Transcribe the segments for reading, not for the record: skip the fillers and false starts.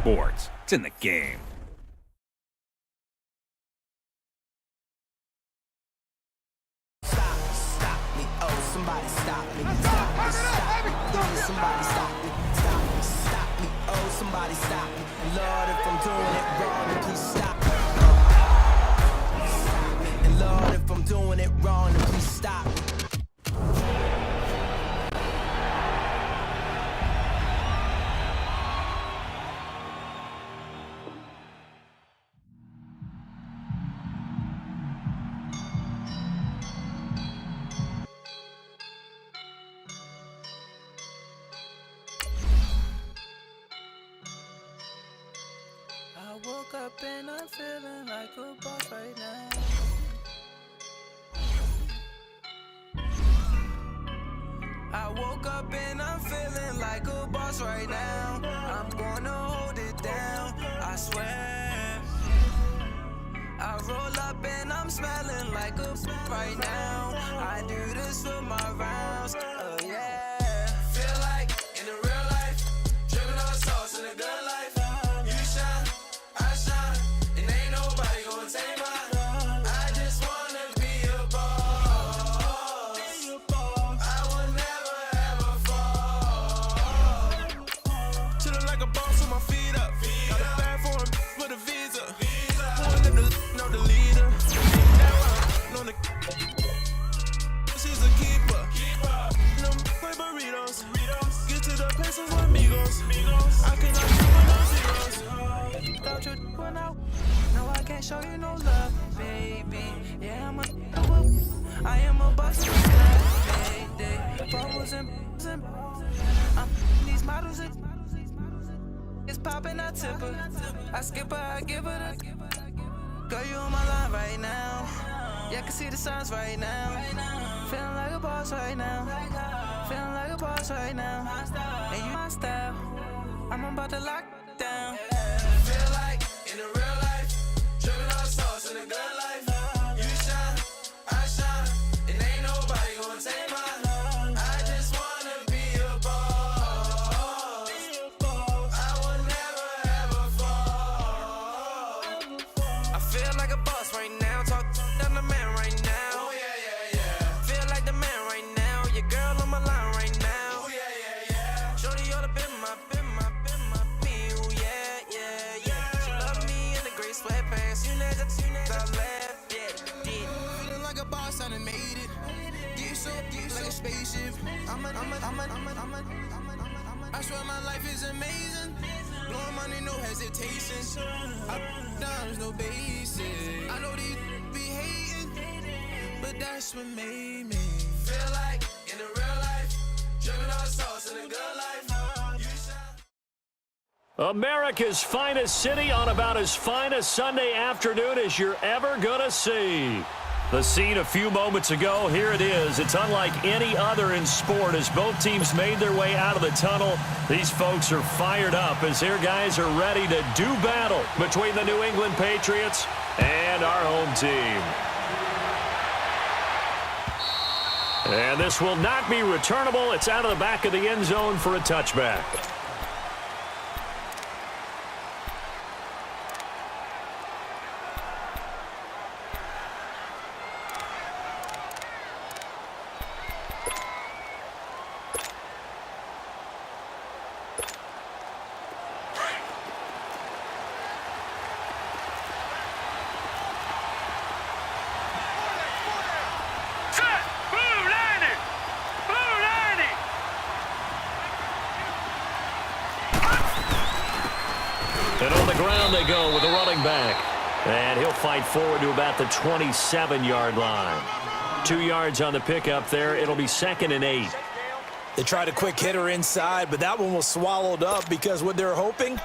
sports. It's in the game. Stop me, oh, somebody stop me. Stop me, stop me, please, somebody stop me. Stop me, oh, somebody stop me. And Lord, if I'm doing it wrong, then please stop me. Stop me. And Lord, if I'm doing it wrong, then please stop me. I woke up and I'm feeling like a boss right now. I woke up and I'm feeling like a boss right now. I'm gonna hold it down, I swear. I roll up and I'm smelling like a right now. I do this for my rounds, oh yeah. Feel like in the real life, dripping on sauce in a good life. You shine, I shine, and ain't nobody gonna take mine. I just wanna be a boss. I will never ever fall. Chillin' like a boss with my feet up. Got a bag for him with a visa. Pulling up the know the leader. Know the she's a keeper. No play burritos. Get to the pesos with amigos. I cannot do no zeros. Got your one out. No, I can't show you no love, baby. Yeah, I am a boss. Bubbles and these models. It's popping, I tip her. I skip her, I give her the. Girl, you on my line right now. Yeah, I can see the signs right now. Feeling like a boss right now. Feeling like a boss right now. And you my style. I'm about to lock down. Feel like in the real life, dripping on sauce in a good life. You shine, I shine, and ain't nobody gonna take mine. I just wanna be a boss. I will never ever fall. I feel like a boss right now. Talk down the man right now. Oh yeah, yeah, yeah. Feel like the man right now. Your girl on my line right now. Oh yeah, yeah, yeah. Shorty oughta been my. Ooh, yeah, yeah, yeah. She love me in the gray sweatpants. You never left, yeah. Feeling like a boss, I done made it. Get so like a spaceship. I swear my life is amazing. Blowing money, no hesitation. I down, no basic. I know these be hating, but that's what made me feel like in the real life, dripping on sauce in a good life. America's finest city on about as fine a Sunday afternoon as you're ever going to see. The scene a few moments ago, here it is. It's unlike any other in sport as both teams made their way out of the tunnel. These folks are fired up as their guys are ready to do battle between the New England Patriots and our home team. And this will not be returnable. It's out of the back of the end zone for a touchback. And on the ground they go with a running back. And he'll fight forward to about the 27-yard line. 2 yards on the pickup there. It'll be 2nd and 8. They tried a quick hitter inside, but that one was swallowed up because what they're hoping,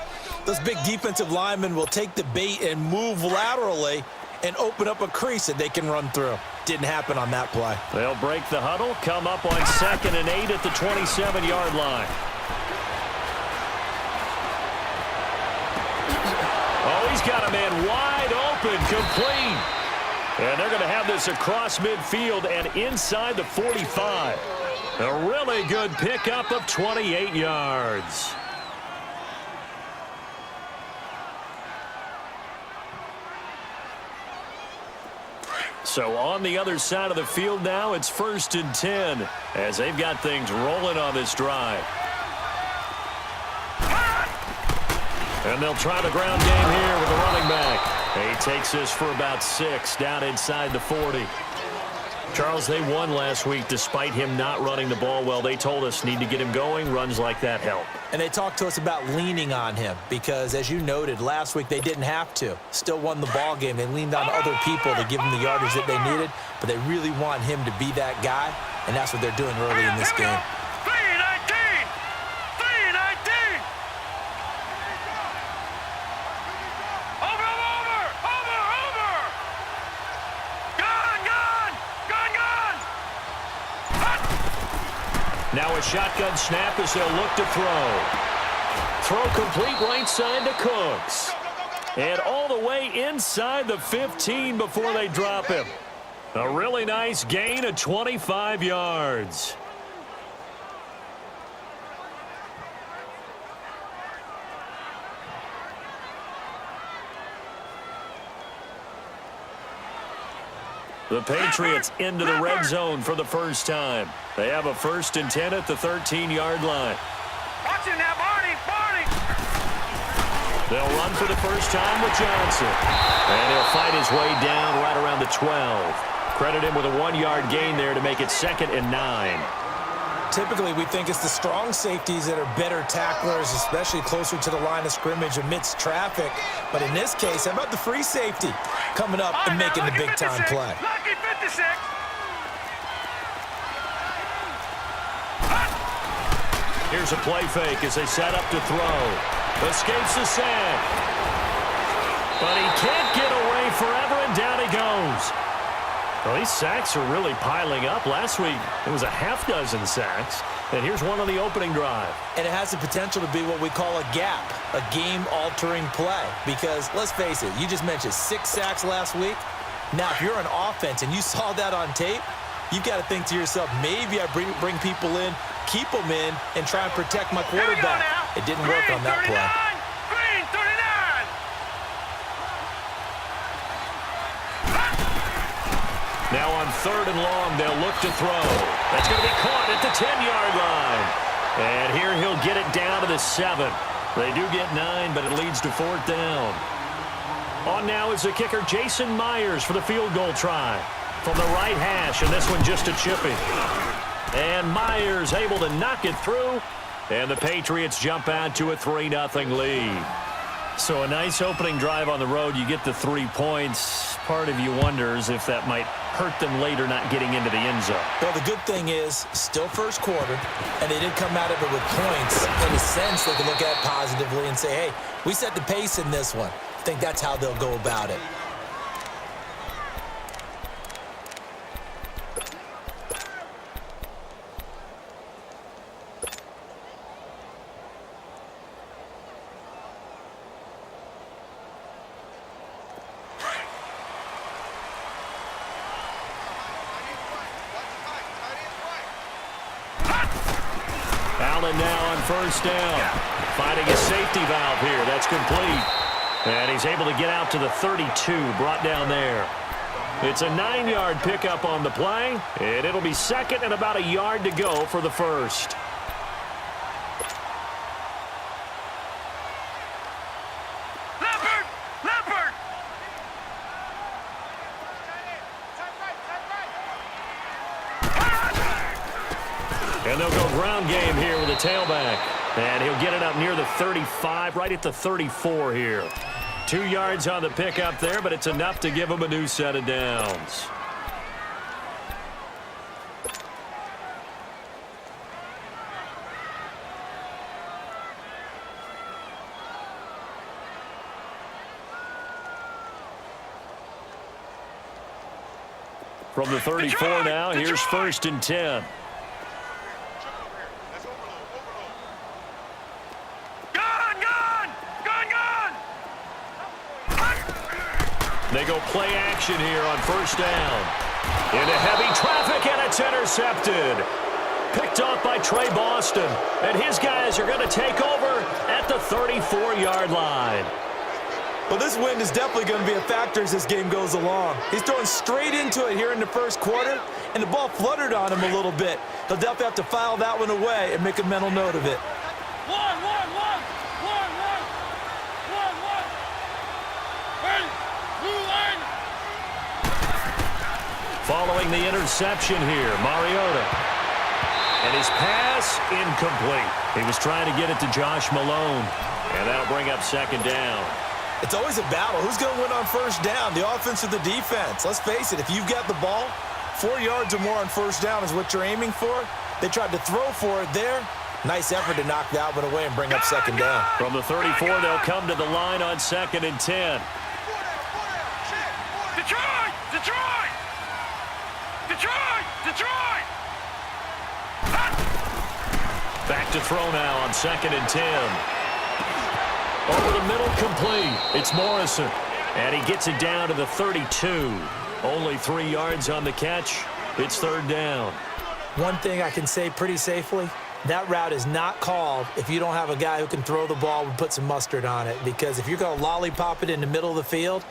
those big defensive linemen will take the bait and move laterally and open up a crease that they can run through. Didn't happen on that play. They'll break the huddle, come up on 2nd and 8 at the 27-yard line. Oh, he's got a man wide open, complete. And they're going to have this across midfield and inside the 45. A really good pickup of 28 yards. So on the other side of the field now, it's 1st and 10 as they've got things rolling on this drive. And they'll try the ground game here with the running back. He takes this for about 6 down inside the 40. Charles, they won last week despite him not running the ball well. They told us need to get him going. Runs like that help. And they talked to us about leaning on him because, as you noted, last week they didn't have to. Still won the ball game. They leaned on other people to give them the yardage that they needed, but they really want him to be that guy, and that's what they're doing early in this game. Now a shotgun snap as they'll look to throw. Throw complete right side to Cooks. And all the way inside the 15 before they drop him. A really nice gain of 25 yards. The Patriots into the red zone for the first time. They have a 1st and 10 at the 13-yard line. Watch it now, Barney! They'll run for the first time with Johnson. And he'll fight his way down right around the 12. Credit him with a 1-yard gain there to make it 2nd and 9. Typically, we think it's the strong safeties that are better tacklers, especially closer to the line of scrimmage amidst traffic. But in this case, how about the free safety coming up and making the big-time play? Lucky 56. Here's a play fake as they set up to throw. Escapes the sack. But he can't get away forever, and down he goes. Well, these sacks are really piling up. Last week, it was a half-dozen sacks. And here's one on the opening drive. And it has the potential to be what we call a gap, a game-altering play. Because, let's face it, you just mentioned 6 sacks last week. Now, if you're an offense and you saw that on tape, you've got to think to yourself, maybe I bring people in, keep them in, and try and protect my quarterback. It didn't work on that play. Green 39. Now on 3rd and long, they'll look to throw. That's going to be caught at the 10-yard line. And here he'll get it down to the 7. They do get 9, but it leads to 4th down. On now is the kicker, Jason Myers, for the field goal try. From the right hash, and this one just a chipping. And Myers able to knock it through. And the Patriots jump out to a 3-0 lead. So a nice opening drive on the road. You get the 3 points. Part of you wonders if that might hurt them later not getting into the end zone. Well, the good thing is, still first quarter, and they did come out of it with points. In a sense, they can look at it positively and say, hey, we set the pace in this one. I think that's how they'll go about it. Allen now on 1st down. Finding a safety valve here. That's complete. And he's able to get out to the 32, brought down there. It's a 9-yard pickup on the play, and it'll be 2nd and about a yard to go for the 1st. Leopard! And they'll go ground game here with a tailback. And he'll get it up near the 35, right at the 34 here. 2 yards on the pickup there, but it's enough to give him a new set of downs. From the 34 now, here's 1st and 10. They go play action here on 1st down. Into heavy traffic, and it's intercepted. Picked off by Trey Boston. And his guys are going to take over at the 34-yard line. Well, this wind is definitely going to be a factor as this game goes along. He's throwing straight into it here in the first quarter, and the ball fluttered on him a little bit. He'll definitely have to file that one away and make a mental note of it. Following the interception here, Mariota. And his pass incomplete. He was trying to get it to Josh Malone. And that'll bring up second down. It's always a battle. Who's going to win on first down, the offense or the defense? Let's face it, if you've got the ball, 4 yards or more on first down is what you're aiming for. They tried to throw for it there. Nice effort to knock that one away and bring up second down. From the 34, they'll come to the line on 2nd and 10. Detroit! Detroit! Detroit! Detroit! Back to throw now on 2nd and 10. Over the middle, complete. It's Morrison. And he gets it down to the 32. Only 3 yards on the catch. It's third down. One thing I can say pretty safely, that route is not called if you don't have a guy who can throw the ball and put some mustard on it. Because if you're going to lollipop it in the middle of the field,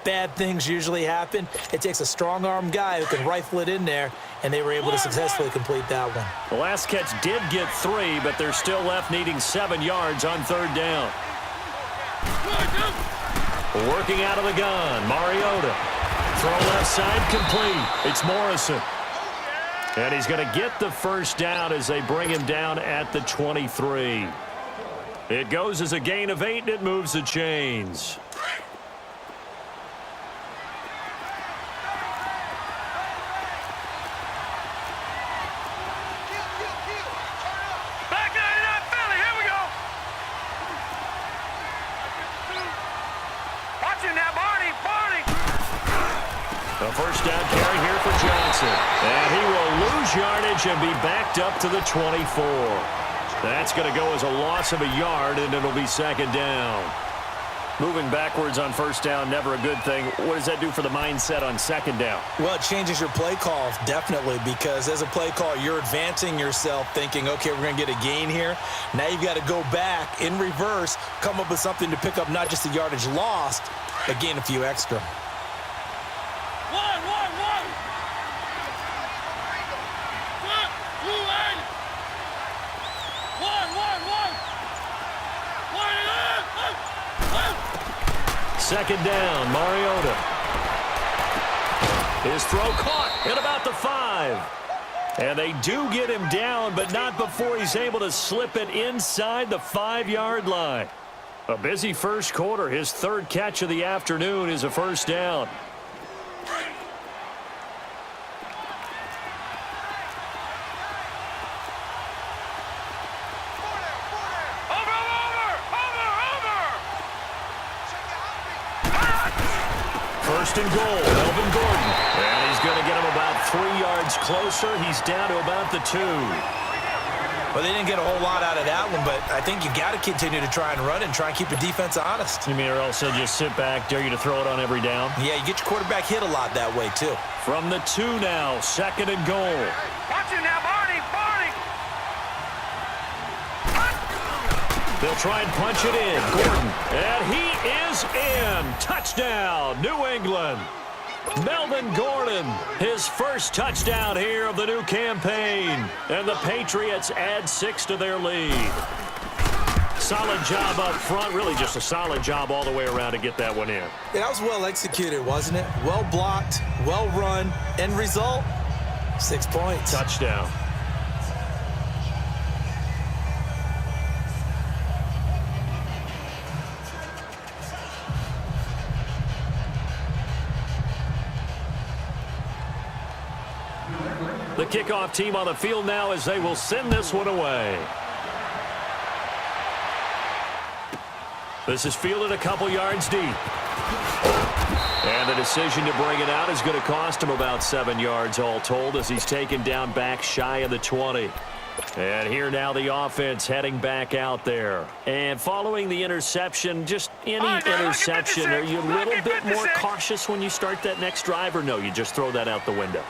bad things usually happen. It takes a strong-arm guy who can rifle it in there, and they were able to successfully complete that one. The last catch did get 3, but they're still left needing 7 yards on third down. Working out of the gun, Mariota. Throw left side, complete. It's Morrison. And he's going to get the first down as they bring him down at the 23. It goes as a gain of 8, and it moves the chains. Back 99 Philly, here we go! Watch him now, Barney! Barney! A first down carry here for Johnson. And he will lose yardage and be backed up to the 24. That's going to go as a loss of a yard, and it'll be second down. Moving backwards on first down, never a good thing. What does that do for the mindset on second down? Well, it changes your play call, definitely, because as a play call, you're advancing yourself thinking, okay, we're going to get a gain here. Now you've got to go back in reverse, come up with something to pick up not just the yardage lost, but gain a few extra. Second down, Mariota. His throw caught at about the 5. And they do get him down, but not before he's able to slip it inside the 5-yard line. A busy first quarter. His third catch of the afternoon is a first down. First and goal, Melvin Gordon. And he's going to get him about 3 yards closer. He's down to about the 2. Well, they didn't get a whole lot out of that one, but I think you got to continue to try and run and try and keep the defense honest. You mean, or else they'll just sit back, dare you to throw it on every down? Yeah, you get your quarterback hit a lot that way, too. From the 2 now, second and goal. Watch him now, Barney! Barney! They'll try and punch it in. Gordon. And he is in. Touchdown, New England. Melvin Gordon, his first touchdown here of the new campaign. And the Patriots add 6 to their lead. Solid job up front. Really just a solid job all the way around to get that one in. Yeah, that was well executed, wasn't it? Well blocked, well run. End result, 6 points. Touchdown. The kickoff team on the field now as they will send this one away. This is fielded a couple yards deep. And the decision to bring it out is going to cost him about 7 yards all told as he's taken down back shy of the 20. And here now the offense heading back out there. And following the interception, just any interception, are you a little bit more cautious when you start that next drive, or no, you just throw that out the window?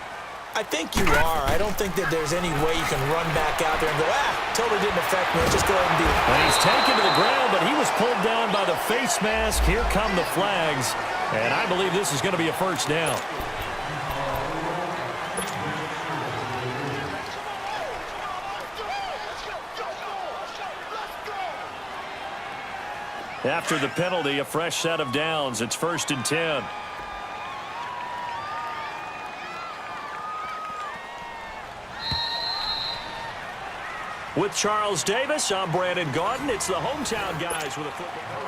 I think you are. I don't think that there's any way you can run back out there and go, totally didn't affect me. Let's just go ahead and do it. And he's taken to the ground, but he was pulled down by the face mask. Here come the flags, and I believe this is going to be a first down. After the penalty, a fresh set of downs. It's 1st and 10. With Charles Davis, I'm Brandon Gaudin. It's the hometown guys with a football.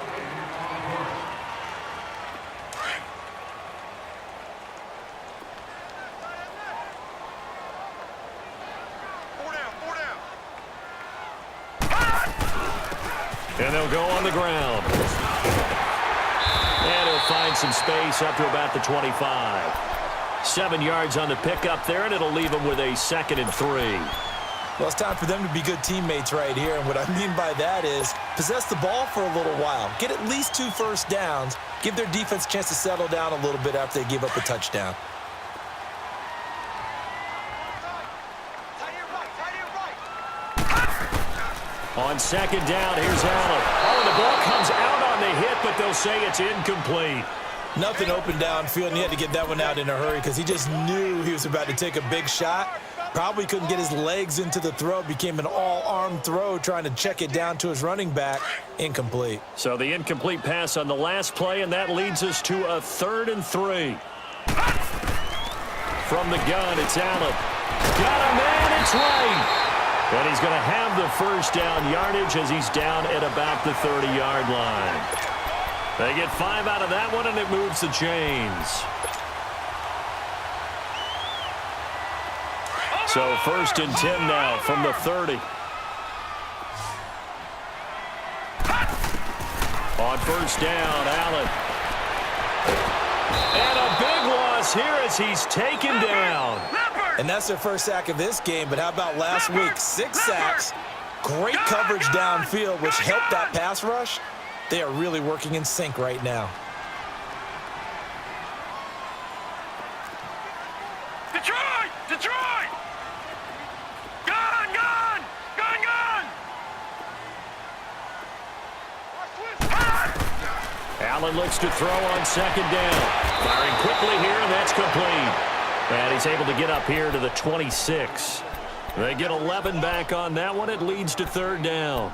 And they'll go on the ground. And he'll find some space up to about the 25. 7 yards on the pickup there, and it'll leave him with a 2nd and 3. Well, it's time for them to be good teammates right here. And what I mean by that is possess the ball for a little while. Get at least 2 first downs. Give their defense a chance to settle down a little bit after they give up a touchdown. On 2nd down, here's Allen. Oh, the ball comes out on the hit, but they'll say it's incomplete. Nothing open downfield, and he had to get that one out in a hurry because he just knew he was about to take a big shot. Probably couldn't get his legs into the throw. Became an all-arm throw trying to check it down to his running back. Incomplete. So the incomplete pass on the last play, and that leads us to a 3rd and 3. From the gun, it's Allen. Got a man, it's right. And he's going to have the first down yardage as he's down at about the 30-yard line. They get 5 out of that one, and it moves the chains. So 1st and 10 now from the 30. On 1st down, Allen. And a big loss here as he's taken down. And that's their first sack of this game, but how about last week? 6 sacks, great coverage downfield, which helped that pass rush. They are really working in sync right now. Detroit! Detroit! Gun! Gun! Gun! Gun! Allen looks to throw on 2nd down. Firing quickly here, and that's complete. And he's able to get up here to the 26. They get 11 back on that one. It leads to 3rd down.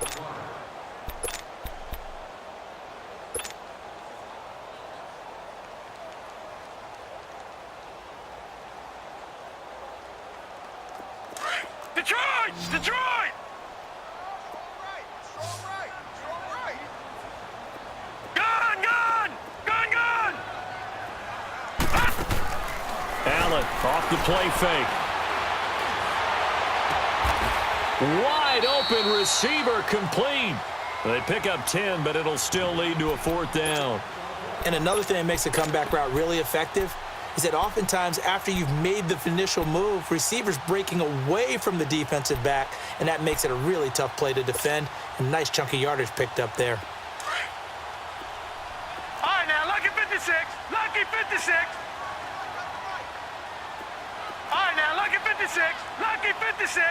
Detroit! Detroit! Gun! Gun! Gun! Gun! Allen off the play fake. Wide open receiver complete. They pick up 10, but it'll still lead to a 4th down. And another thing that makes a comeback route really effective is that oftentimes after you've made the initial move, receivers breaking away from the defensive back, and that makes it a really tough play to defend. A nice chunk of yardage picked up there. All right, now, lucky 56. Lucky 56. All right, now, lucky 56. Lucky 56.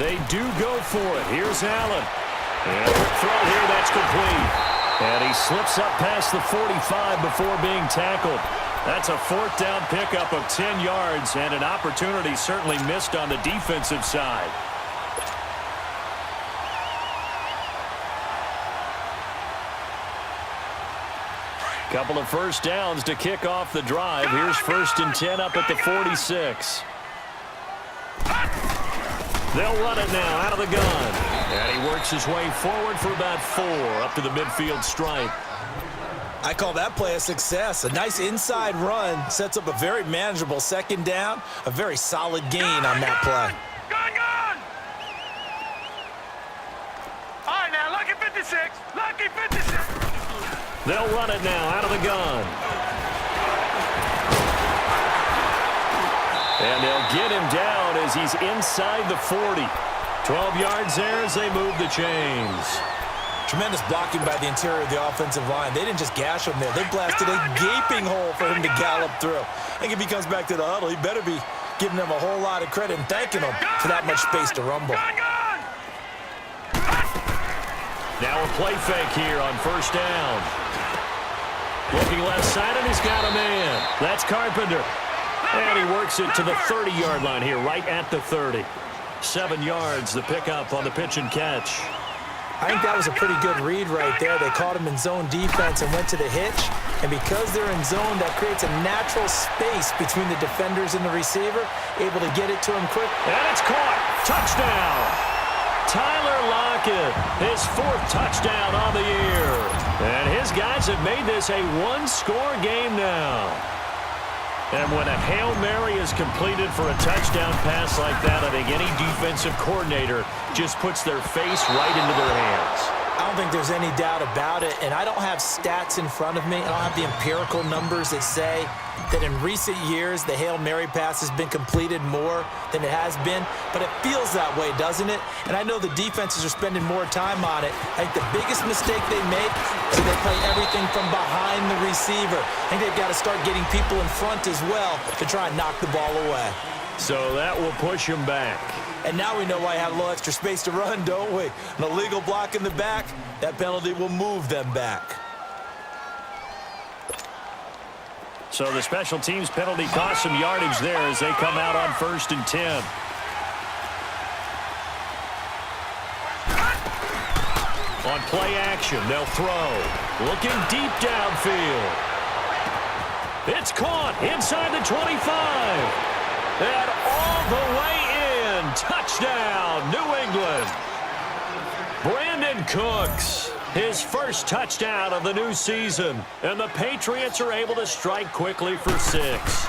They do go for it. Here's Allen. And a quick throw here, that's complete. And he slips up past the 45 before being tackled. That's a 4th down pickup of 10 yards, and an opportunity certainly missed on the defensive side. Couple of first downs to kick off the drive. Here's 1st and 10 up at the 46. They'll run it now out of the gun. And he works his way forward for about 4 up to the midfield stripe. I call that play a success. A nice inside run sets up a very manageable 2nd down. A very solid gain on that play. Gun! Gun! All right, now, lucky 56. Lucky 56. They'll run it now out of the gun. And they'll get him down as he's inside the 40. 12 yards there as they move the chains. Tremendous blocking by the interior of the offensive line. They didn't just gash him there. They blasted a gaping hole for him to gallop through. I think if he comes back to the huddle, he better be giving them a whole lot of credit and thanking them for that much space to rumble. Now a play fake here on first down. Looking left side, and he's got a man. That's Carpenter. And he works it to the 30-yard line here, right at the 30. 7 yards, the pickup on the pitch and catch. I think that was a pretty good read right there. They caught him in zone defense and went to the hitch. And because they're in zone, that creates a natural space between the defenders and the receiver, able to get it to him quick. And it's caught. Touchdown. Tyler Lockett, his 4th touchdown on the year. And his guys have made this a one-score game now. And when a Hail Mary is completed for a touchdown pass like that, I think any defensive coordinator just puts their face right into their hands. I don't think there's any doubt about it, and I don't have stats in front of me. I don't have the empirical numbers that say that in recent years the Hail Mary pass has been completed more than it has been, but it feels that way, doesn't it? And I know the defenses are spending more time on it. I think the biggest mistake they make is they play everything from behind the receiver. I think they've got to start getting people in front as well to try and knock the ball away. So that will push him back. And now we know why I have a little extra space to run, don't we? An illegal block in the back, that penalty will move them back. So the special teams penalty cost some yardage there as they come out on 1st and 10. On play action, they'll throw. Looking deep downfield. It's caught inside the 25. And all the way in. Touchdown, New England. Brandon Cooks, his first touchdown of the new season. And the Patriots are able to strike quickly for 6.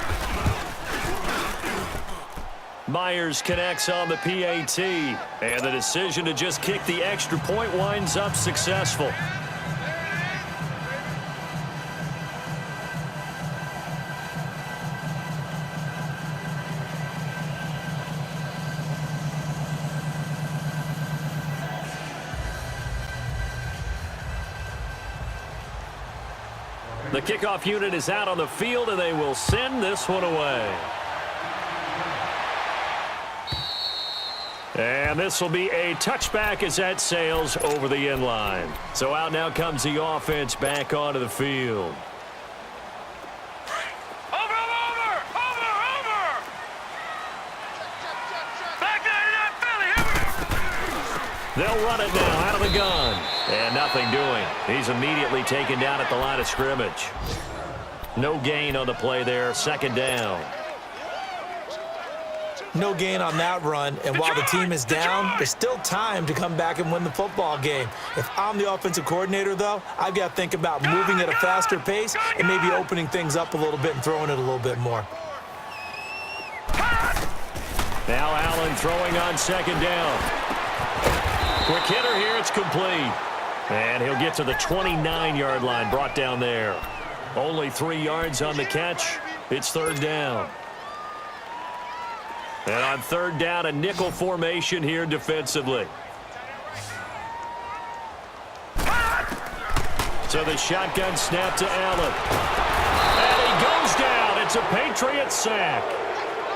Myers connects on the PAT. And the decision to just kick the extra point winds up successful. The kickoff unit is out on the field, and they will send this one away. And this will be a touchback as that sails over the end line. So out now comes the offense back onto the field. Over! Back there in that Philly, here we go! They'll run it now out of the gun. And nothing doing. He's immediately taken down at the line of scrimmage. No gain on the play there. 2nd down. No gain on that run, and while the team is down, there's still time to come back and win the football game. If I'm the offensive coordinator, though, I've got to think about moving at a faster pace and maybe opening things up a little bit and throwing it a little bit more. Now Allen throwing on 2nd down. Quick hitter here, it's complete. And he'll get to the 29-yard line, brought down there. Only 3 yards on the catch. It's 3rd down. And on 3rd down, a nickel formation here defensively. So the shotgun snap to Allen. And he goes down. It's a Patriot sack.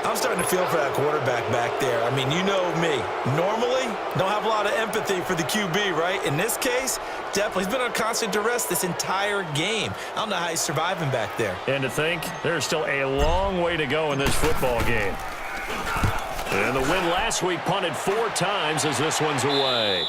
I'm starting to feel for that quarterback back there. I mean, you know me. Normally, don't have a lot of empathy for the QB, right? In this case, definitely. He's been on constant duress this entire game. I don't know how he's surviving back there. And to think, there's still a long way to go in this football game. And the win last week punted 4 times as this one's away.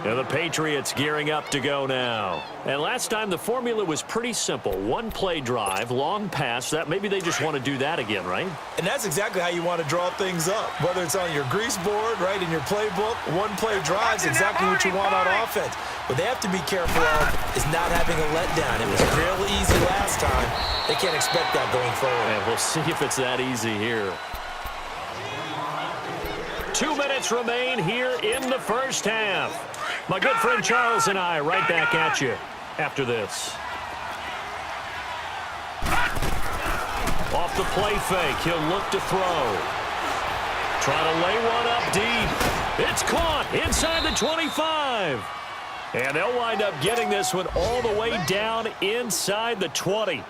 And the Patriots gearing up to go now. And last time the formula was pretty simple. 1-play drive, long pass. That maybe they just want to do that again, right? And that's exactly how you want to draw things up. Whether it's on your grease board, right, in your playbook, 1-play drive is exactly what you want on offense. What they have to be careful of is not having a letdown. It was real easy last time. They can't expect that going forward. And we'll see if it's that easy here. 2 minutes remain here in the first half. My good friend Charles and I right back at you after this. Off the play fake, he'll look to throw. Trying to lay one up deep. It's caught inside the 25. And they'll wind up getting this one all the way down inside the 20.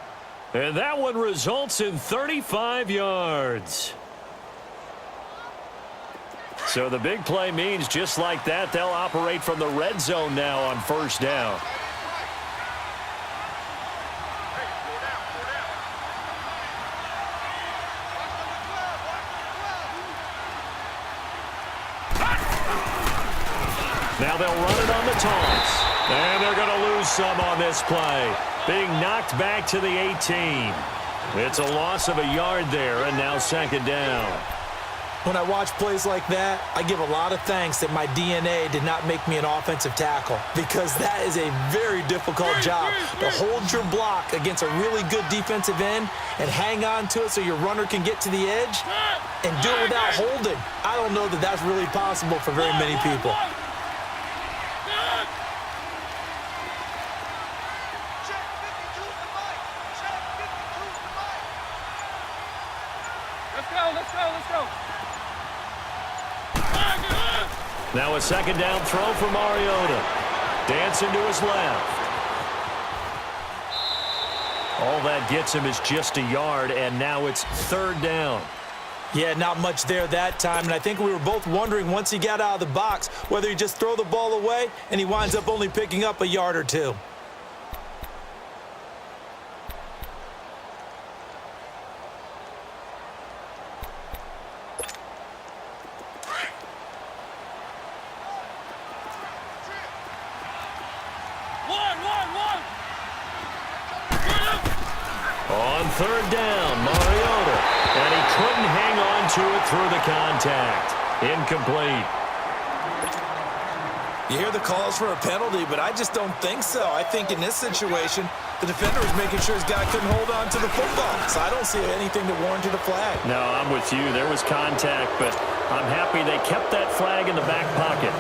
And that one results in 35 yards. So the big play means just like that, they'll operate from the red zone now on first down. Now they'll run it on the toss. And they're going to lose some on this play. Being knocked back to the 18. It's a loss of a yard there, and now second down. When I watch plays like that, I give a lot of thanks that my DNA did not make me an offensive tackle, because that is a very difficult job to hold your block against a really good defensive end and hang on to it so your runner can get to the edge and do it without holding. I don't know that that's really possible for very many people. Let's go. Now a second down throw for Mariota. Dancing to his left. All that gets him is just a yard, and now it's third down. Yeah, not much there that time, and I think we were both wondering once he got out of the box whether he just throw the ball away, and he winds up only picking up a yard or two. On third down, Mariota. And he couldn't hang on to it through the contact. Incomplete. You hear the calls for a penalty, but I just don't think so. I think in this situation, the defender was making sure his guy couldn't hold on to the football. So I don't see anything that warranted a flag. No, I'm with you. There was contact, but I'm happy they kept that flag in the back pocket.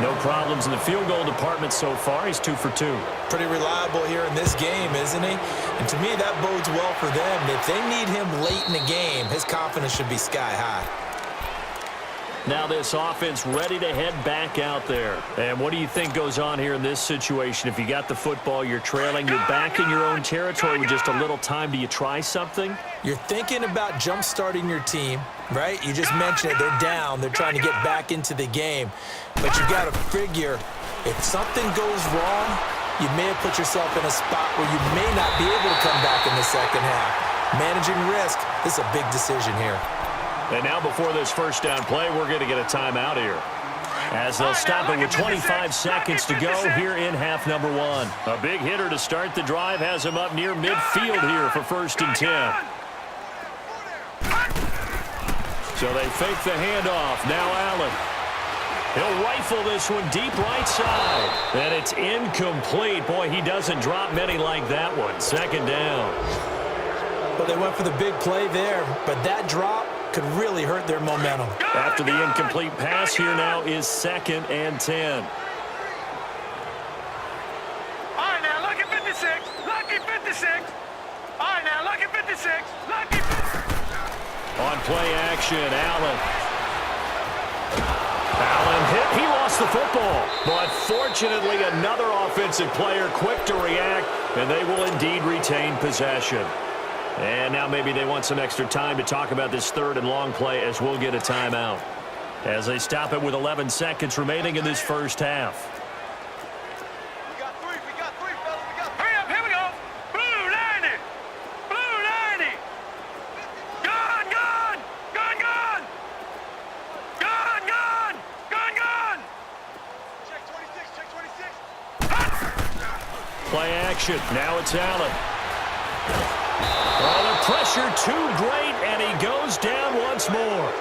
No problems in the field goal department so far. He's 2 for 2. Pretty reliable here in this game, isn't he? And to me, that bodes well for them. If they need him late in the game, his confidence should be sky high. Now this offense ready to head back out there. And what do you think goes on here in this situation? If you got the football, you're trailing, you're back in your own territory with just a little time. Do you try something? You're thinking about jump-starting your team, right? You just mentioned it. They're down. They're trying to get back into the game. But you got to figure, if something goes wrong, you may have put yourself in a spot where you may not be able to come back in the second half. Managing risk, this is a big decision here. And now before this first down play, we're going to get a timeout here. As they'll stop it with 25 seconds to go here in half number 1. A big hitter to start the drive has him up near midfield here for first and 10. So they fake the handoff. Now Allen. He'll rifle this one deep right side. And it's incomplete. Boy, he doesn't drop many like that one. Second down. Well, they went for the big play there, but that drop could really hurt their momentum. After the incomplete pass, here now is second and 10. All right, now look at 56. Lucky 56. All right, now look at 56. Lucky 56. On play action, Allen. Allen hit. He lost the football. But fortunately, another offensive player quick to react, and they will indeed retain possession. And now maybe they want some extra time to talk about this third and long play as we'll get a timeout. As they stop it with 11 seconds remaining in this first half. We got three, fellas. Hurry up, here we go. Blue 90. Blue 90. Gone. Check 26. Play action. Now it's Allen. Well, the pressure too great, and he goes down once more.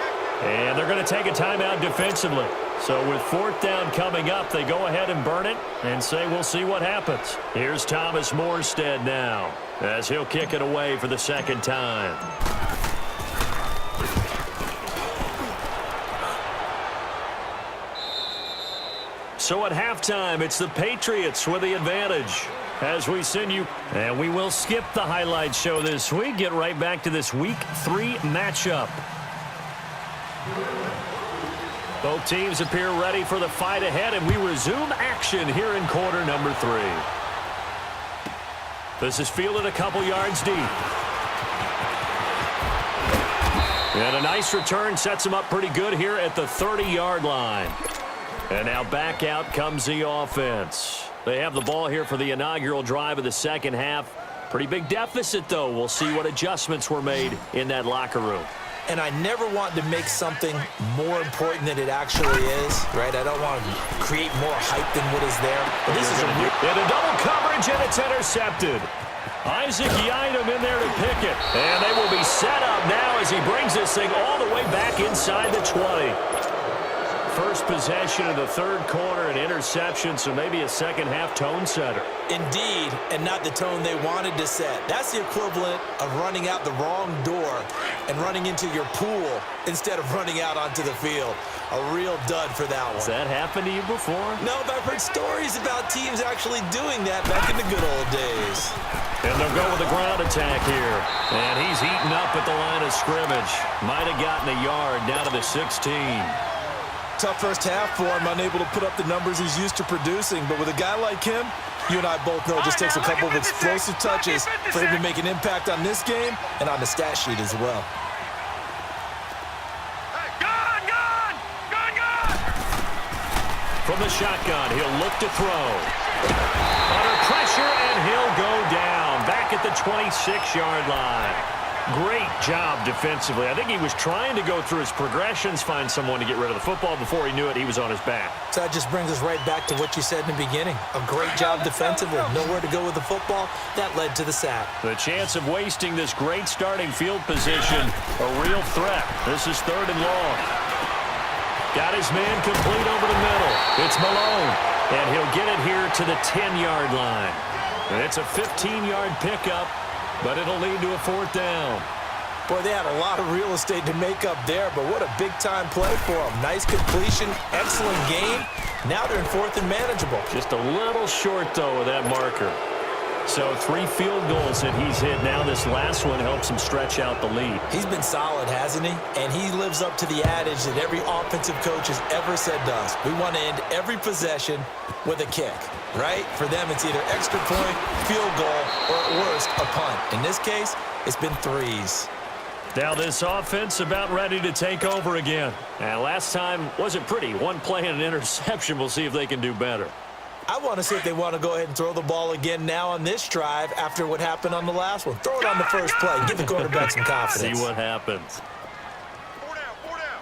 And they're going to take a timeout defensively. So with fourth down coming up, they go ahead and burn it and say we'll see what happens. Here's Thomas Morstead now as he'll kick it away for the second time. So at halftime, it's the Patriots with the advantage. As we send you, and we will skip the highlight show this week, get right back to this Week 3 matchup. Both teams appear ready for the fight ahead, and we resume action here in quarter number 3. This is fielded a couple yards deep. And a nice return sets him up pretty good here at the 30-yard line. And now back out comes the offense. They have the ball here for the inaugural drive of the second half. Pretty big deficit, though. We'll see what adjustments were made in that locker room. And I never want to make something more important than it actually is, right? I don't want to create more hype than what is there. But this is a double coverage, and it's intercepted. Isaac Yiadom in there to pick it. And they will be set up now as he brings this thing all the way back inside the 20. First possession of the third quarter, an interception, so maybe a second-half tone setter. Indeed, and not the tone they wanted to set. That's the equivalent of running out the wrong door and running into your pool instead of running out onto the field. A real dud for that one. Has that happened to you before? No, but I've heard stories about teams actually doing that back in the good old days. And they'll go with the ground attack here. And he's eaten up at the line of scrimmage. Might have gotten a yard down to the 16. Tough first half for him, unable to put up the numbers he's used to producing. But with a guy like him, you and I both know it just takes a couple of explosive touches for him to make an impact on this game and on the stat sheet as well. From the shotgun, he'll look to throw. Under pressure, and he'll go down. Back at the 26-yard line. Great job defensively. I think he was trying to go through his progressions, find someone to get rid of the football. Before he knew it, he was on his back. So that just brings us right back to what you said in the beginning. A great job defensively. Nowhere to go with the football. That led to the sack. The chance of wasting this great starting field position, a real threat. This is 3rd and long. Got his man complete over the middle. It's Malone, and he'll get it here to the 10-yard line. And it's a 15-yard pickup, but it'll lead to a 4th down. Boy, they had a lot of real estate to make up there, but what a big-time play for them. Nice completion, excellent game. Now they're in 4th and manageable. Just a little short, though, of that marker. So 3 field goals that he's hit. Now this last one helps him stretch out the lead. He's been solid, hasn't he? And he lives up to the adage that every offensive coach has ever said to us. We want to end every possession with a kick, right? For them, it's either extra point, field goal, or at worst, a punt. In this case, it's been 3s. Now this offense about ready to take over again. And last time wasn't pretty. One play and an interception. We'll see if they can do better. I want to see if they want to go ahead and throw the ball again now on this drive after what happened on the last one. Throw it on the first play. Give the quarterback some confidence. See what happens. 4 down, 4 down.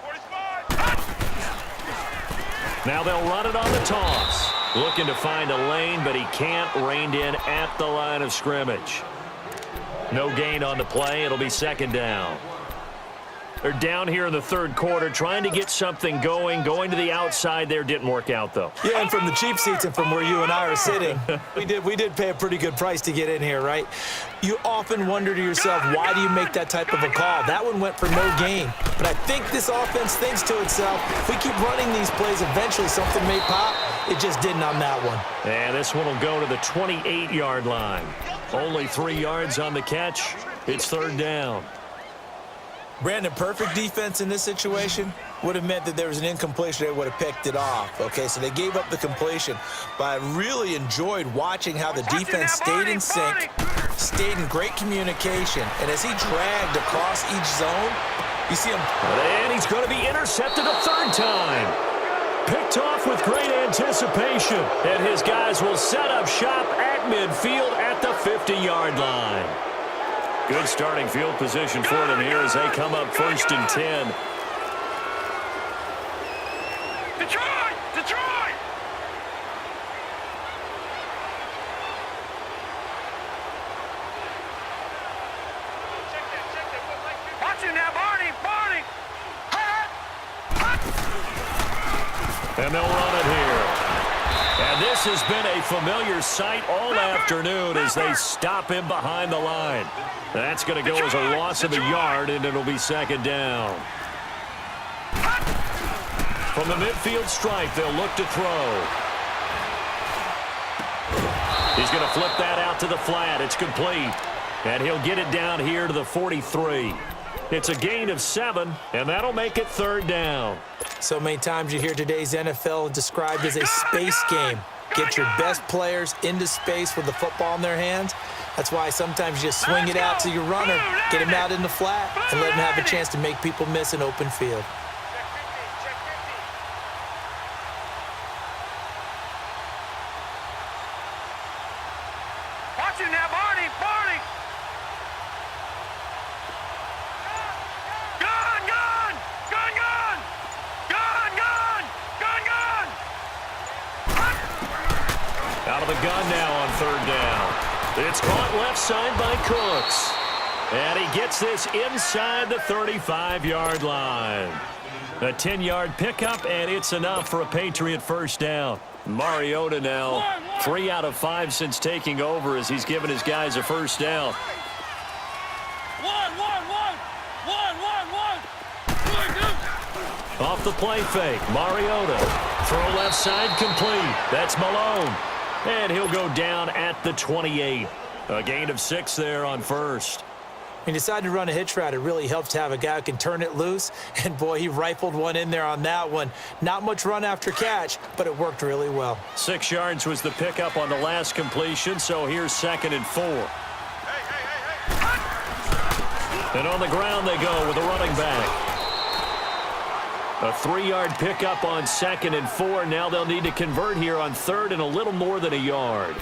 45. Now they'll run it on the toss. Looking to find a lane, but he can't. Reined in at the line of scrimmage. No gain on the play. It'll be 2nd down. They're down here in the 3rd quarter, trying to get something going. Going to the outside there didn't work out, though. Yeah, and from the cheap seats and from where you and I are sitting, we did pay a pretty good price to get in here, right? You often wonder to yourself, why do you make that type of a call? That one went for no gain. But I think this offense thinks to itself, if we keep running these plays, eventually something may pop. It just didn't on that one. And this one will go to the 28-yard line. Only 3 yards on the catch. It's 3rd down. Brandon, perfect defense in this situation would have meant that there was an incompletion. They would have picked it off. Okay, so they gave up the completion. But I really enjoyed watching how the defense stayed in sync, stayed in great communication. And as he dragged across each zone, you see him. And he's going to be intercepted a 3rd time. Picked off with great anticipation. And his guys will set up shop at midfield at the 50-yard line. Good starting field position for them here as they come up 1st and 10. Detroit! Detroit! Watch him now, Barney! Barney! And they'll run it here. And this has been a familiar sight all afternoon as they stop him behind the line. That's going to go as a loss of a yard, and it'll be 2nd down. From the midfield stripe, they'll look to throw. He's going to flip that out to the flat. It's complete. And he'll get it down here to the 43. It's a gain of 7, and that'll make it 3rd down. So many times you hear today's NFL described as a space game. Get your best players into space with the football in their hands. That's why sometimes you just swing it out to your runner, get him out in the flat, and let him have a chance to make people miss an open field. Watch it now, Barney! Barney! Gun! Gun! Gun! Gun! Gun! Gun! Gun! Gun! Out of the gun now on 3rd down. It's caught left side by Cooks. And he gets this inside the 35-yard line. A 10-yard pickup, and it's enough for a Patriot 1st down. Mariota now 3 out of 5 since taking over as he's given his guys a 1st down. Off the play fake, Mariota. Throw left side complete. That's Malone. And he'll go down at the 28. A gain of 6 there on 1st. He decided to run a hitch route. It really helps to have a guy who can turn it loose. And, boy, he rifled one in there on that one. Not much run after catch, but it worked really well. 6 yards was the pickup on the last completion, so here's 2nd and 4. And on the ground they go with a running back. A 3-yard pickup on 2nd and 4. Now they'll need to convert here on 3rd and a little more than a yard.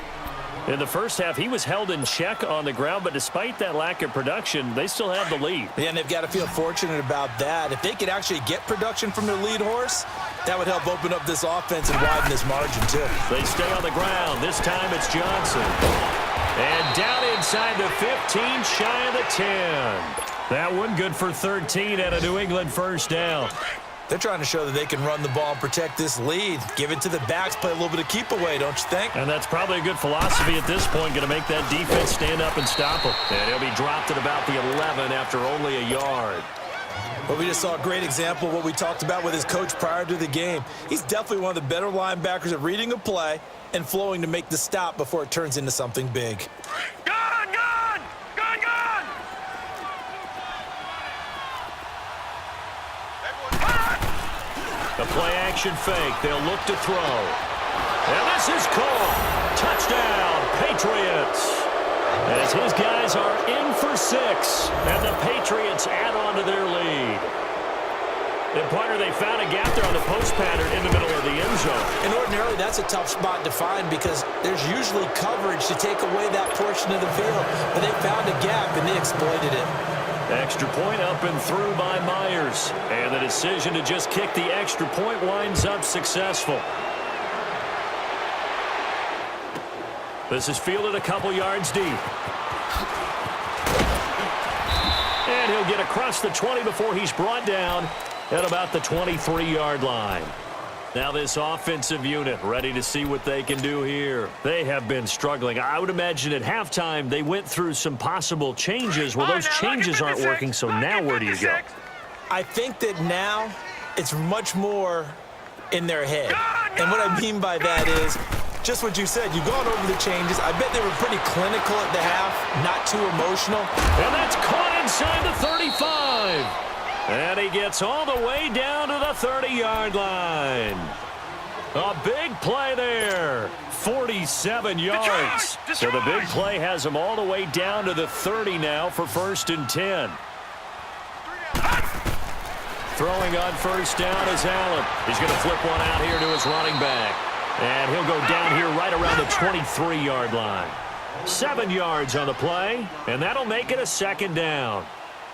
In the first half, he was held in check on the ground, but despite that lack of production, they still have the lead. Yeah, and they've got to feel fortunate about that. If they could actually get production from their lead horse, that would help open up this offense and widen this margin, too. They stay on the ground. This time it's Johnson. And down inside the 15, shy of the 10. That one good for 13 and a New England 1st down. They're trying to show that they can run the ball and protect this lead. Give it to the backs, play a little bit of keep away, don't you think? And that's probably a good philosophy at this point, going to make that defense stand up and stop him. And he'll be dropped at about the 11 after only a yard. Well, we just saw a great example of what we talked about with his coach prior to the game. He's definitely one of the better linebackers at reading a play and flowing to make the stop before it turns into something big. Gun! Gun! Gun! Gun! A play-action fake. They'll look to throw. And this is caught. Touchdown, Patriots. As his guys are in for 6. And the Patriots add on to their lead. And, partner, they found a gap there on the post pattern in the middle of the end zone. And ordinarily, that's a tough spot to find because there's usually coverage to take away that portion of the field. But they found a gap, and they exploited it. Extra point up and through by Myers. And the decision to just kick the extra point winds up successful. This is fielded a couple yards deep. And he'll get across the 20 before he's brought down at about the 23-yard line. Now this offensive unit ready to see what they can do here. They have been struggling. I would imagine at halftime they went through some possible changes. Well, those changes aren't working, so now where do you go? I think that now it's much more in their head. And what I mean by that is just what you said. You've gone over the changes. I bet they were pretty clinical at the half, not too emotional. And that's caught inside the 35. And he gets all the way down to the 30-yard line. A big play there. 47 yards. So the big play has him all the way down to the 30 now for 1st and 10. Throwing on 1st down is Allen. He's going to flip one out here to his running back. And he'll go down here right around the 23-yard line. 7 yards on the play, and that'll make it a 2nd down.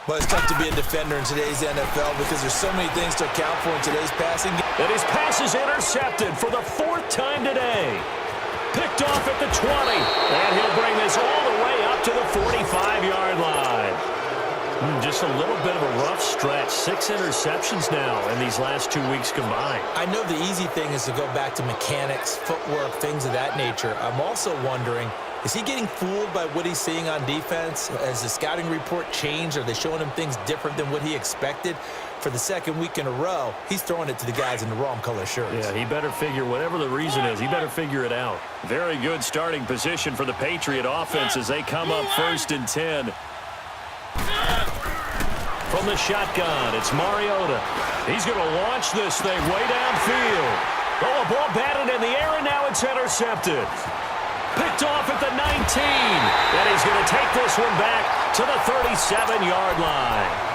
But it's tough to be a defender in today's NFL because there's so many things to account for in today's passing game. And his pass is intercepted for the 4th time today. Picked off at the 20, and he'll bring this all the way up to the 45-yard line. Just a little bit of a rough stretch. 6 interceptions now in these last 2 weeks combined. I know the easy thing is to go back to mechanics, footwork, things of that nature. I'm also wondering, is he getting fooled by what he's seeing on defense? Has the scouting report changed? Are they showing him things different than what he expected? For the 2nd week in a row, he's throwing it to the guys in the wrong color shirts. Yeah, he better figure, whatever the reason is, he better figure it out. Very good starting position for the Patriot offense as they come up 1st and 10. from the shotgun. It's Mariota. He's going to launch this thing way downfield. Oh, a ball batted in the air, and now it's intercepted. Picked off at the 19. And he's going to take this one back to the 37-yard line.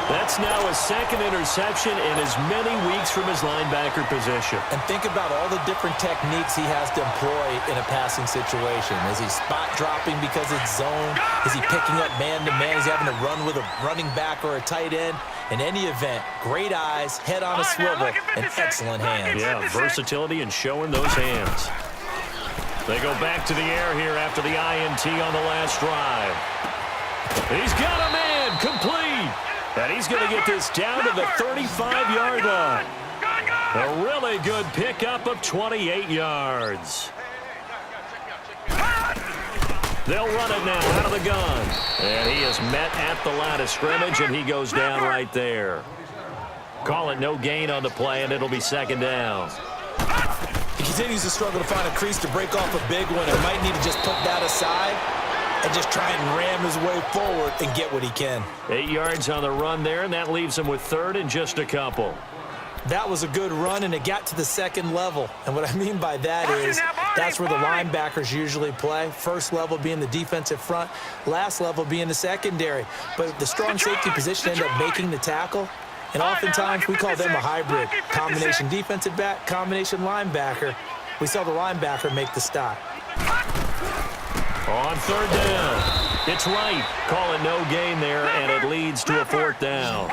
That's now his second interception in as many weeks from his linebacker position. And think about all the different techniques he has to employ in a passing situation. Is he spot dropping because it's zone? Is he picking up man-to-man? Is he having to run with a running back or a tight end? In any event, great eyes, head on a swivel, and excellent hands. Yeah, versatility and showing those hands. They go back to the air here after the INT on the last drive. He's got a man, complete. And he's going to get this down to the 35-yard line. A really good pickup of 28 yards. They'll run it now out of the gun. And he is met at the line of scrimmage, and he goes down right there. Call it no gain on the play, and it'll be second down. He continues to struggle to find a crease to break off a big one and might need to just put that aside and just try and ram his way forward and get what he can. 8 yards on the run there, and that leaves him with third and just a couple. That was a good run, and it got to the second level. And what I mean by that is that's where the linebackers usually play. First level being the defensive front, last level being the secondary. But the strong safety position ended up making the tackle. And oftentimes we call them a hybrid. Combination defensive back, combination linebacker. We saw the linebacker make the stop. On third down, it's right. Call it no gain there, and it leads to a fourth down.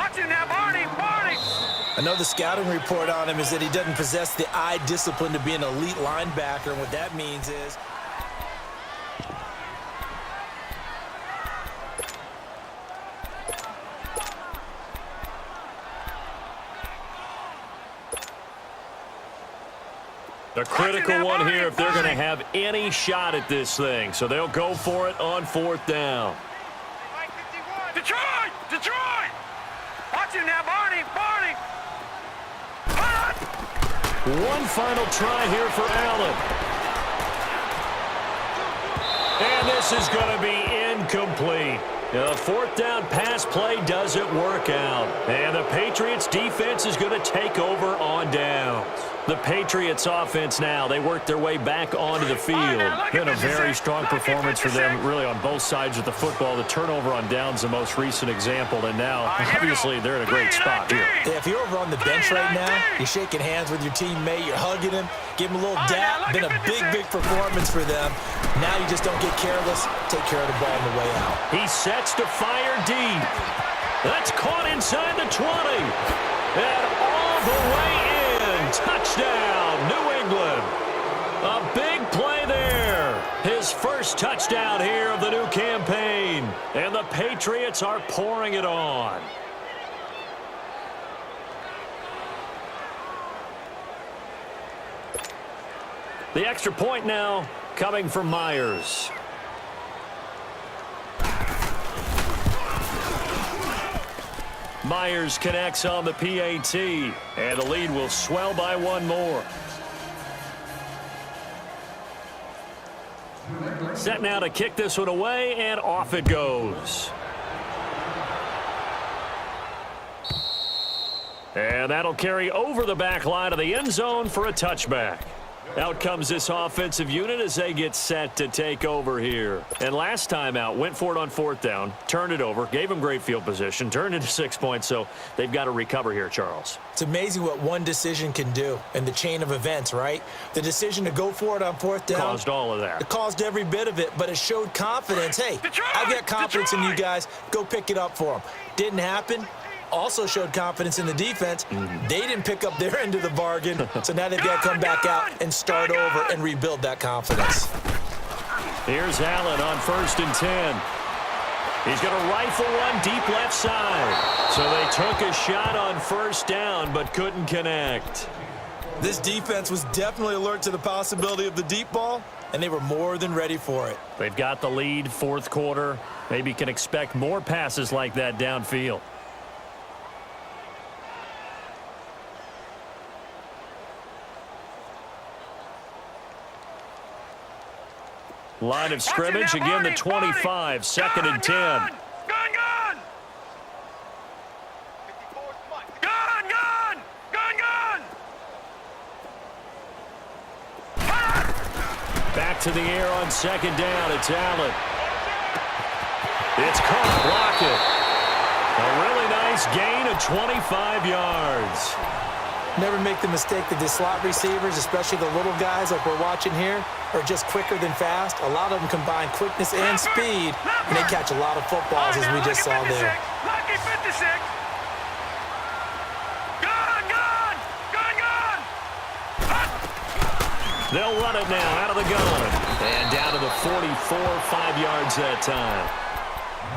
I know the scouting report on him is that he doesn't possess the eye discipline to be an elite linebacker. And what that means is a critical one here if they're going to have any shot at this thing. So they'll go for it on fourth down. Detroit! Detroit! Watch him now, Barney! Barney! One final try here for Allen. And this is going to be incomplete. The fourth down pass play doesn't work out. And the Patriots defense is going to take over on downs. The Patriots offense now, they work their way back onto the field. Been a very strong performance for them really on both sides of the football. The turnover on downs the most recent example, and now obviously they're in a great spot here. Yeah, if you're over on the bench right now, you're shaking hands with your teammate, you're hugging him, give him a little dap. Been a big performance for them. Now you just don't get careless, take care of the ball on the way out. He sets to fire deep. That's caught inside the 20. And all the way in. Touchdown, New England. A big play there. His first touchdown here of the new campaign. And the Patriots are pouring it on. The extra point now coming from Myers. Myers connects on the PAT, and the lead will swell by one more. Set now to kick this one away, and off it goes. And that'll carry over the back line of the end zone for a touchback. Out comes this offensive unit as they get set to take over here. And last time out, went for it on fourth down, turned it over, gave them great field position, turned into 6 points, so they've got to recover here, Charles. It's amazing what one decision can do in the chain of events, right? The decision to go for it on fourth down. Caused all of that. It caused every bit of it, but it showed confidence. Hey, I've got confidence in you guys. Go pick it up for them. Didn't happen. Also showed confidence in the defense. They didn't pick up their end of the bargain, so now they've got to come back out and start over and rebuild that confidence. Here's Allen on 1st and 10. He's going to rifle one deep left side. So they took a shot on first down but couldn't connect. This defense was definitely alert to the possibility of the deep ball, and they were more than ready for it. They've got the lead, fourth quarter. Maybe can expect more passes like that downfield. Line of scrimmage, again the 25, 2nd and 10. to the air on second down. It's Allen. It's caught. Block it. A really nice gain of 25 yards. Never make the mistake that the slot receivers, especially the little guys like we're watching here, are just quicker than fast. A lot of them combine quickness and speed, and they catch a lot of footballs, as we just saw there. Lucky 56. Gone. They'll run it now out of the gun. And down to the 44, 5 yards that time.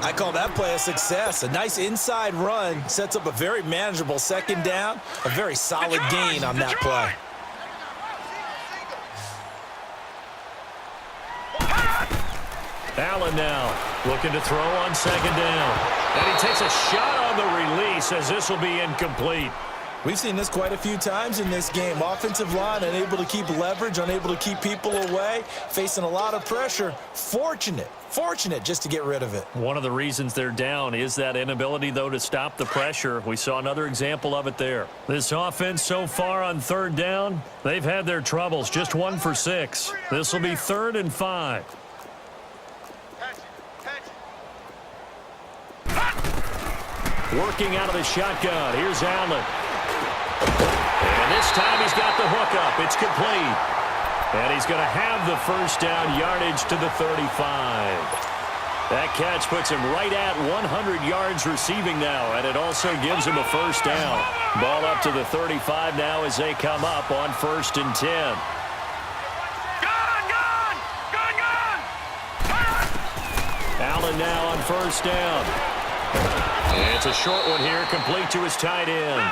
I call that play a success. A nice inside run sets up a very manageable second down. A very solid gain on that play. Allen now looking to throw on second down. And he takes a shot on the release as this will be incomplete. We've seen this quite a few times in this game. Offensive line unable to keep leverage, unable to keep people away, facing a lot of pressure. Fortunate just to get rid of it. One of the reasons they're down is that inability, though, to stop the pressure. We saw another example of it there. This offense so far on third down, they've had their troubles. Just 1 for 6. This will be 3rd and 5. Working out of the shotgun. Here's Allen. And this time he's got the hook up. It's complete. And he's going to have the first down yardage to the 35. That catch puts him right at 100 yards receiving now, and it also gives him a first down. Ball up to the 35 now as they come up on 1st and 10. Allen now on first down. And it's a short one here, complete to his tight end.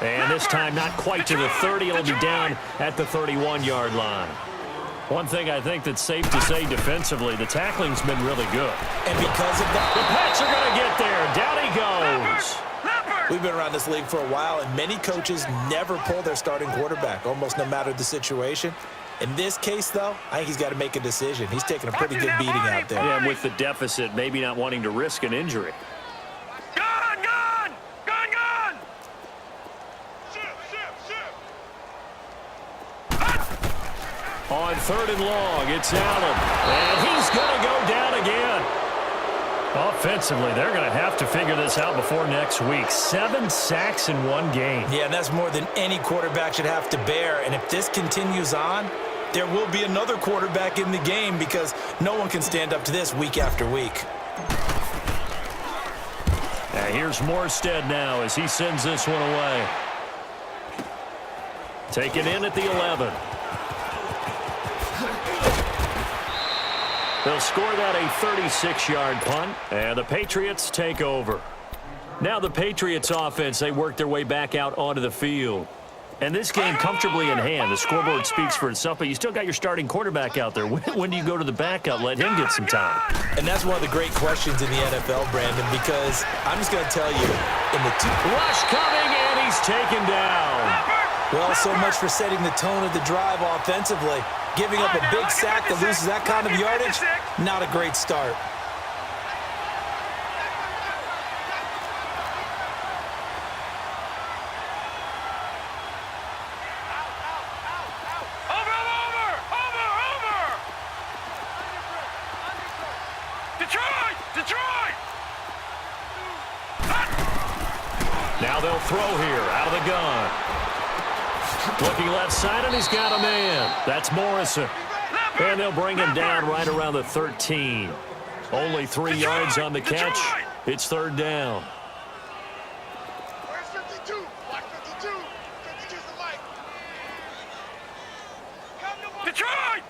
And this time not quite to the 30. It'll be down at the 31-yard line. One thing I think that's safe to say defensively, the tackling's been really good. And because of that, the Pats are going to get there. Down he goes. We've been around this league for a while, and many coaches never pull their starting quarterback, almost no matter the situation. In this case, though, I think he's got to make a decision. He's taking a pretty good beating out there. Yeah, and with the deficit, maybe not wanting to risk an injury. On 3rd and long, it's Allen. And he's going to go down again. Offensively, they're going to have to figure this out before next week. 7 sacks in one game. Yeah, and that's more than any quarterback should have to bear. And if this continues on, there will be another quarterback in the game because no one can stand up to this week after week. Now here's Morstead now as he sends this one away. Taken in at the 11. They'll score that a 36-yard punt, and the Patriots take over. Now the Patriots offense, they work their way back out onto the field. And this game comfortably in hand. The scoreboard speaks for itself, but you still got your starting quarterback out there. When do you go to the backup, let him get some time? And that's one of the great questions in the NFL, Brandon, because I'm just going to tell you, in the rush coming, and he's taken down. Well, so much for setting the tone of the drive offensively. Giving up a big sack that loses that kind of yardage, not a great start. Detroit! Now they'll throw here out of the gun. Looking left side, and he's got a man. That's Morrison. And they'll bring him down right around the 13. Only 3 yards on the catch. It's 3rd down. Where's 52? Black 52. 52's the mic. Detroit!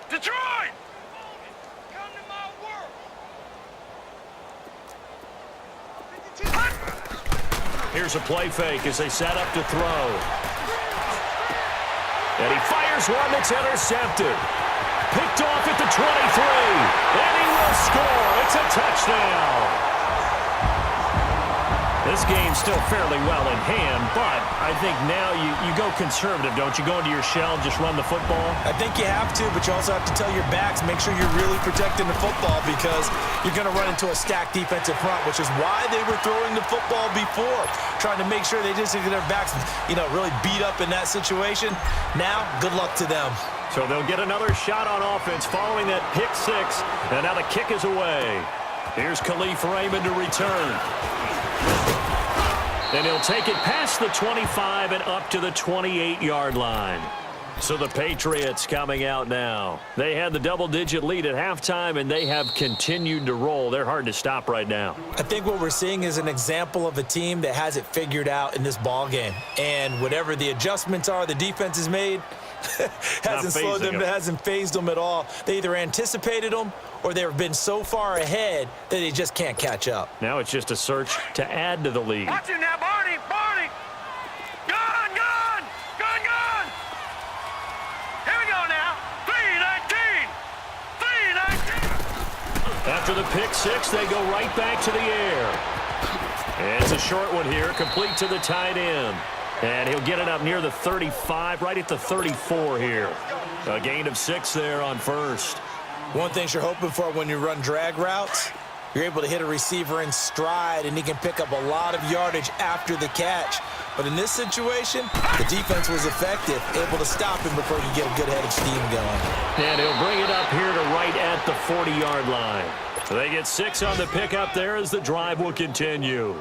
Come to my world. 52. Here's a play fake as they set up to throw. And he fires one that's intercepted. Picked off at the 23. And he will score. It's a touchdown. This game's still fairly well in hand, but I think now you go conservative, don't you? Go into your shell, just run the football? I think you have to, but you also have to tell your backs, make sure you're really protecting the football because you're going to run into a stacked defensive front, which is why they were throwing the football before, trying to make sure they just get their backs, really beat up in that situation. Now, good luck to them. So they'll get another shot on offense following that pick six, and now the kick is away. Here's Khalif Raymond to return. And he'll take it past the 25 and up to the 28-yard line. So the Patriots coming out now. They had the double-digit lead at halftime, and they have continued to roll. They're hard to stop right now. I think what we're seeing is an example of a team that has it figured out in this ball game. And whatever the adjustments are the defense has made, hasn't slowed them, hasn't phased them at all. They either anticipated them or they've been so far ahead that they just can't catch up. Now it's just a search to add to the lead. Watch it now, Barney! Barney! Gone! Gone! Gone! Gone! Here we go now. 3-19! 3-19! After the pick six, they go right back to the air. And it's a short one here, complete to the tight end. And he'll get it up near the 35, right at the 34 here. A gain of 6 there on first. One thing you're hoping for when you run drag routes, you're able to hit a receiver in stride, and he can pick up a lot of yardage after the catch. But in this situation, the defense was effective, able to stop him before you get a good head of steam going. And he'll bring it up here to right at the 40-yard line. So they get 6 on the pickup there as the drive will continue.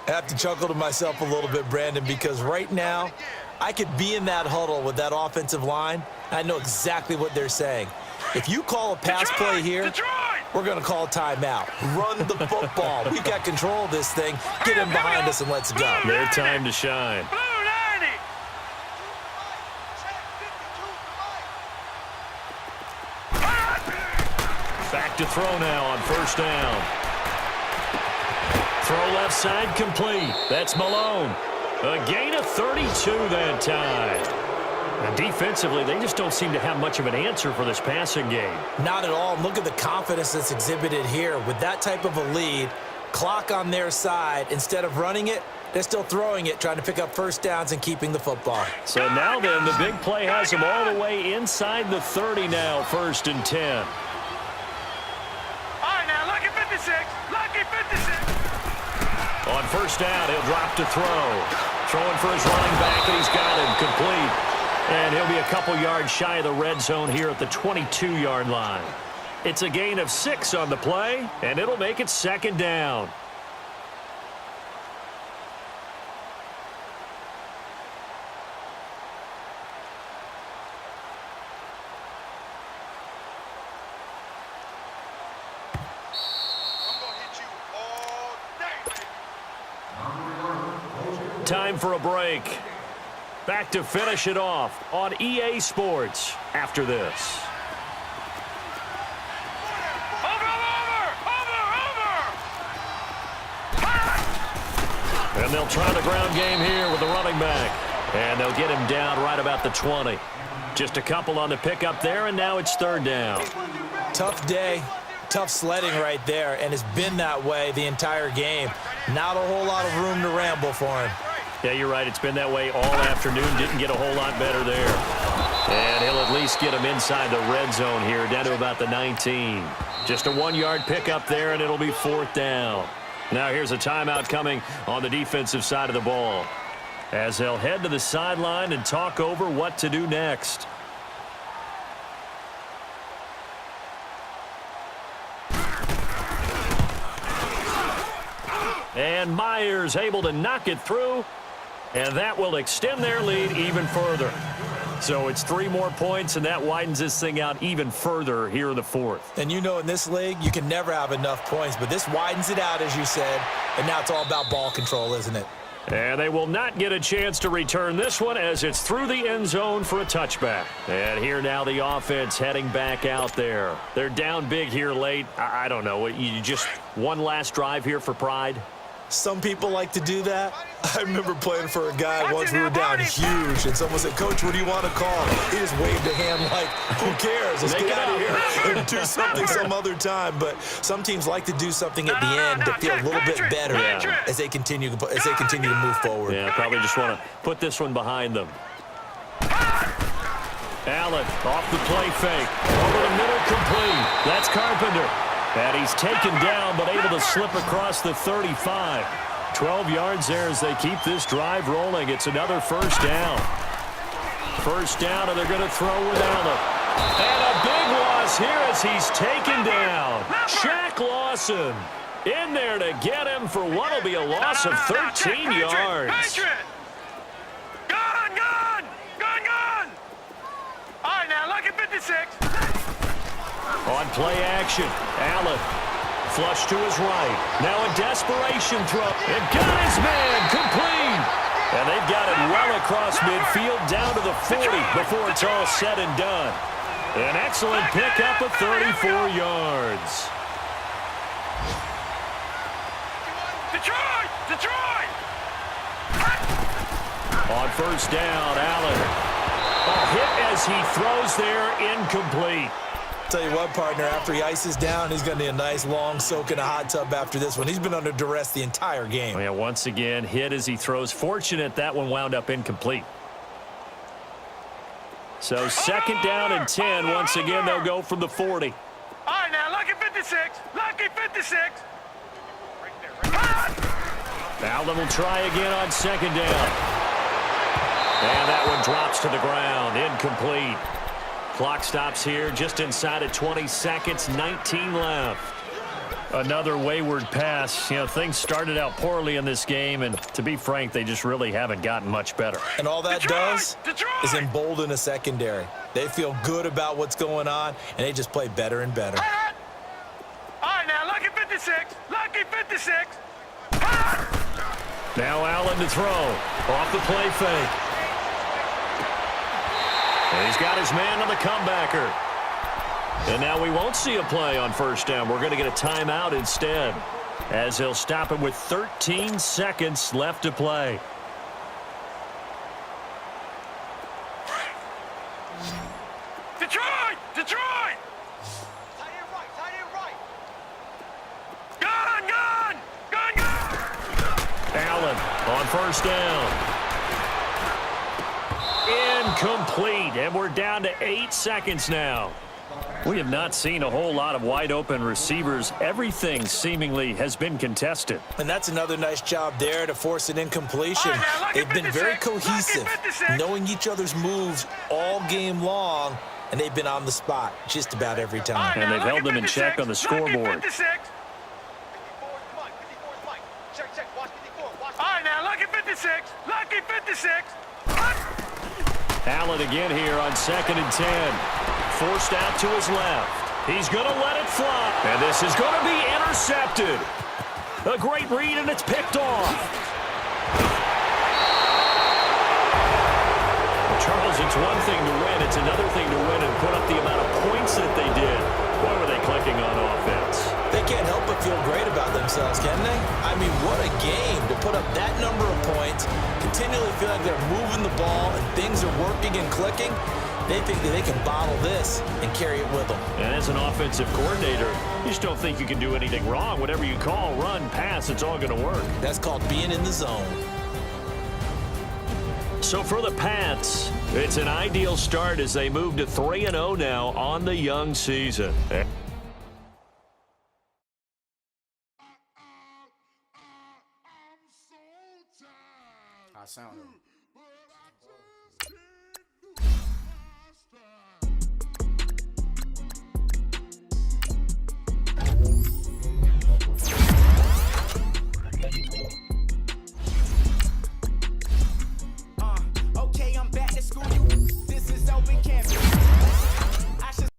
I have to chuckle to myself a little bit, Brandon, because right now I could be in that huddle with that offensive line. I know exactly what they're saying. If you call a pass play here, we're going to call a timeout. Run the football. We've got control of this thing. Get him behind us and let's go. Their time to shine. Back to throw now on first down. Throw left side complete. That's Malone. A gain of 32 that time. And defensively, they just don't seem to have much of an answer for this passing game. Not at all. Look at the confidence that's exhibited here. With that type of a lead, clock on their side, instead of running it, they're still throwing it, trying to pick up first downs and keeping the football. So now then, the big play has them all the way inside the 30 now, 1st and 10. All right, now, lucky 56. Lucky 56. On first down, he'll drop to throw. Throwing for his running back, and he's got him complete. And he'll be a couple yards shy of the red zone here at the 22-yard line. It's a gain of 6 on the play, and it'll make it 2nd down. Time for a break. Back to finish it off on EA Sports after this. And they'll try the ground game here with the running back. And they'll get him down right about the 20. Just a couple on the pickup there, and now it's 3rd down. Tough day, tough sledding right there, and it's been that way the entire game. Not a whole lot of room to ramble for him. Yeah, you're right. It's been that way all afternoon. Didn't get a whole lot better there. And he'll at least get him inside the red zone here, down to about the 19. Just a 1-yard pickup there, and it'll be 4th down. Now here's a timeout coming on the defensive side of the ball, as they'll head to the sideline and talk over what to do next. And Myers able to knock it through, and that will extend their lead even further. So it's 3 more points, and that widens this thing out even further here in the 4th. And you know in this league, you can never have enough points, but this widens it out, as you said, and now it's all about ball control, isn't it? And they will not get a chance to return this one as it's through the end zone for a touchback. And here now the offense heading back out there. They're down big here late. I don't know. You just one last drive here for pride? Some people like to do that. I remember playing for a guy once. We were down huge, and someone said, "Coach, what do you want to call?" He just waved a hand like, "Who cares? Let's get out of here and do something some other time." But some teams like to do something at the end to feel a little bit better as they continue to move forward. Yeah, probably just want to put this one behind them. Allen off the play fake. Over the middle, complete. That's Carpenter. And he's taken down, but able to slip across the 35. 12 yards there as they keep this drive rolling. It's another first down. First down, and they're going to throw with Allen. And a big loss here as he's taken down. Shaq Lawson in there to get him for what will be a loss of 13 yards. Gun! All right, now, look at 56. On play action, Allen. Flush to his right. Now a desperation throw. And got his man complete. And they've got it well across midfield down to the 40 before it's all said and done. An excellent pickup of 34 yards. Detroit! On first down, Allen. A hit as he throws there, incomplete. Tell you what, partner, after he ices down, he's going to need a nice long soak in a hot tub after this one. He's been under duress the entire game. Oh, yeah, once again, hit as he throws. Fortunate that one wound up incomplete. So second down and 10. Once again, they'll go from the 40. All right, now, lucky 56. Lucky 56. Allen will try again on second down. And that one drops to the ground. Incomplete. Clock stops here just inside of 20 seconds, 19 left. Another wayward pass. You know, things started out poorly in this game, and to be frank, they just really haven't gotten much better. And all that does is embolden a secondary. They feel good about what's going on, and they just play better and better. All right, now, lucky 56. Lucky 56. Now Allen to throw. Off the play fake. And he's got his man on the comebacker. And now we won't see a play on first down. We're going to get a timeout instead, as they'll stop him with 13 seconds left to play. Detroit! Tight end right. Gun! Allen on first down. Incomplete, and we're down to 8 seconds now. We have not seen a whole lot of wide-open receivers. Everything seemingly has been contested. And that's another nice job there to force an incompletion. They've been very cohesive, knowing each other's moves all game long, and they've been on the spot just about every time. And they've held them in check on the scoreboard. All right, now, lucky 56. Lucky 56. Allen again here on second and 10. Forced out to his left. He's going to let it fly. And this is going to be intercepted. A great read, and it's picked off. Charles, it's one thing to win. It's another thing to win and put up the amount of points that they did. Boy, were they clicking on offense. They can't help but feel great about themselves, can they? I mean, what a game to put up that number of points, continually feel like they're moving the ball and things are working and clicking. They think that they can bottle this and carry it with them. And as an offensive coordinator, you just don't think you can do anything wrong. Whatever you call, run, pass, it's all going to work. That's called being in the zone. So for the Pats, it's an ideal start as they move to 3-0 now on the young season. I sound